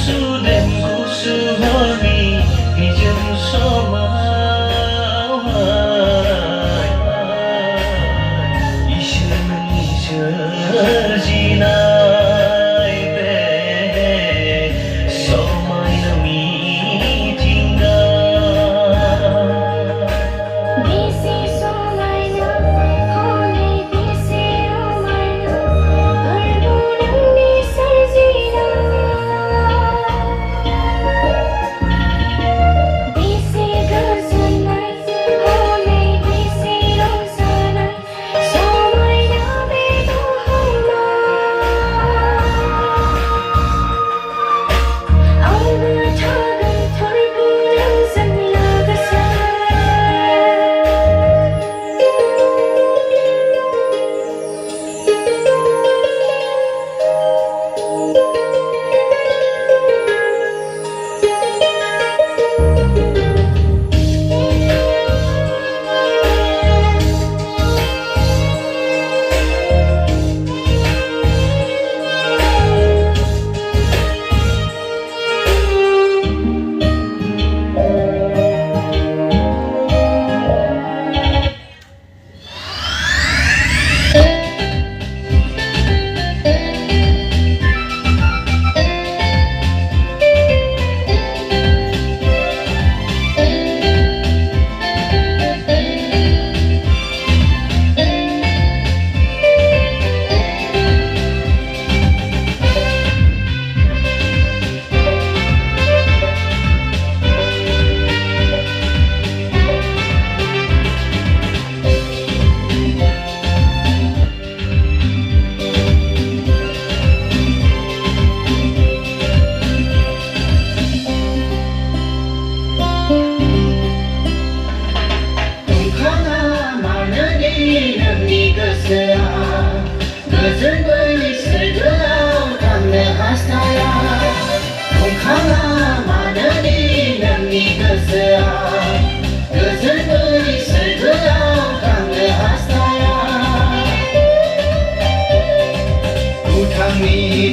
Sudem ku suhoni hijem somai Isher jinai be somai nami tinggal Bisi somai na hone bisi romai na harbunang di sarjina Bisi gazanai hone bisi romsanai somai na bedohama Auna tagan harbunang zanlagasai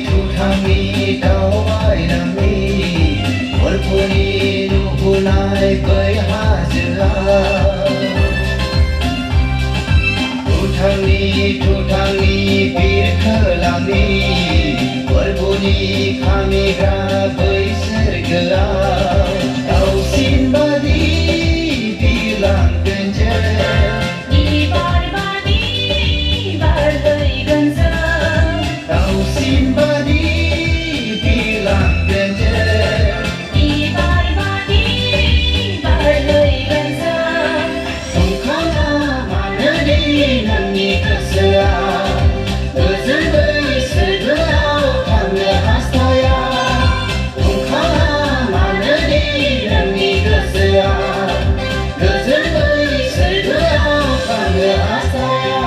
Tutami dawai nami Walpuni nuhulai bai hajra Tutami bir khalami Walpuni kami gra bai sergera Tausin badi bilang genjer Di barbadi bardai ganza Tausin badi bilang genjer Di barbadi bardai ganza Tungkana mana di nami kesea Terjadi segelau kami hastaya Tungkana mana di nami kesea Terjadi segelau kami hastaya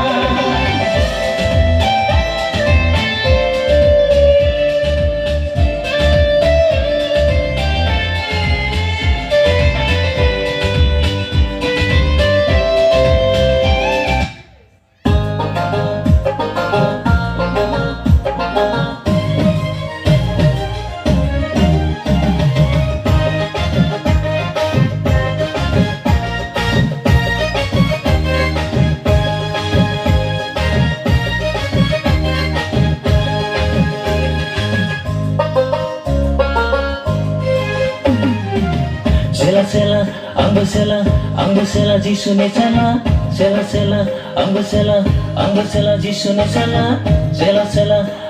Sela ang bersela jisune sana Sela ang bersela jisune sana Sela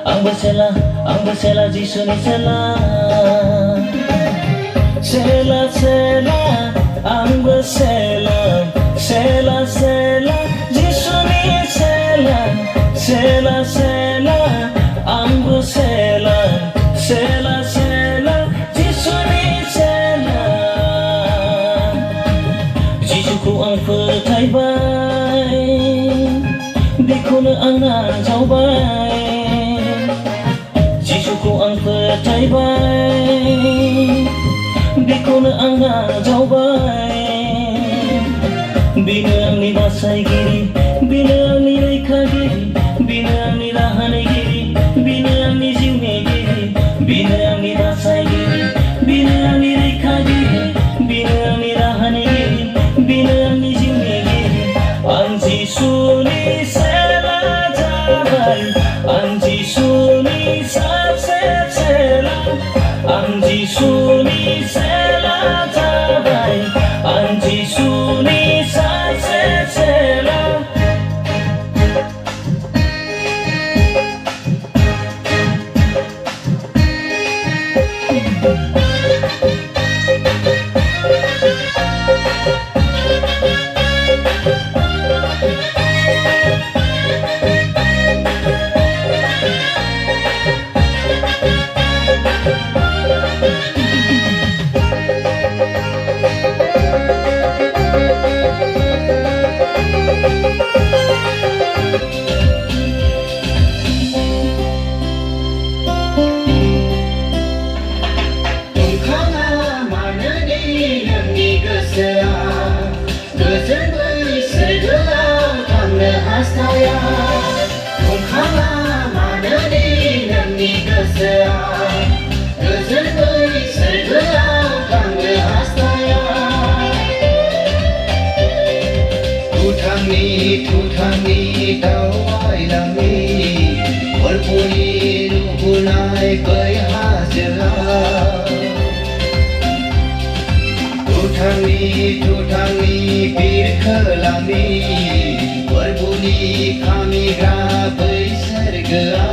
ang bersela jisune sana Sela ang bersela jisune बेखौनो आं नाजावबाय जिसुखौ आं फोथायबाय बेखौनो आं नाजावबाय बेनो आंनि बासायगिरि बेनो आंनि रैखागिरि बेनो आंनि राहानिगिरि बेनो आंनि जिउनि गिरि बेनो आंनि बासायगिरि बेनो आंनि रैखागिरि बेनो आंनि राहानिगिरि बेनो आंनि जिउनि गिरि आं जिसुनि सेला जाबाय आं जिसुनि सासे सेला आं जिसुनि सेला जाबाय आं जिसुनि सासे सेला Tutangni dawailami Warpuni ruhunai bai hajela Tutangni birkhalami Warpuni kami gra bai sarga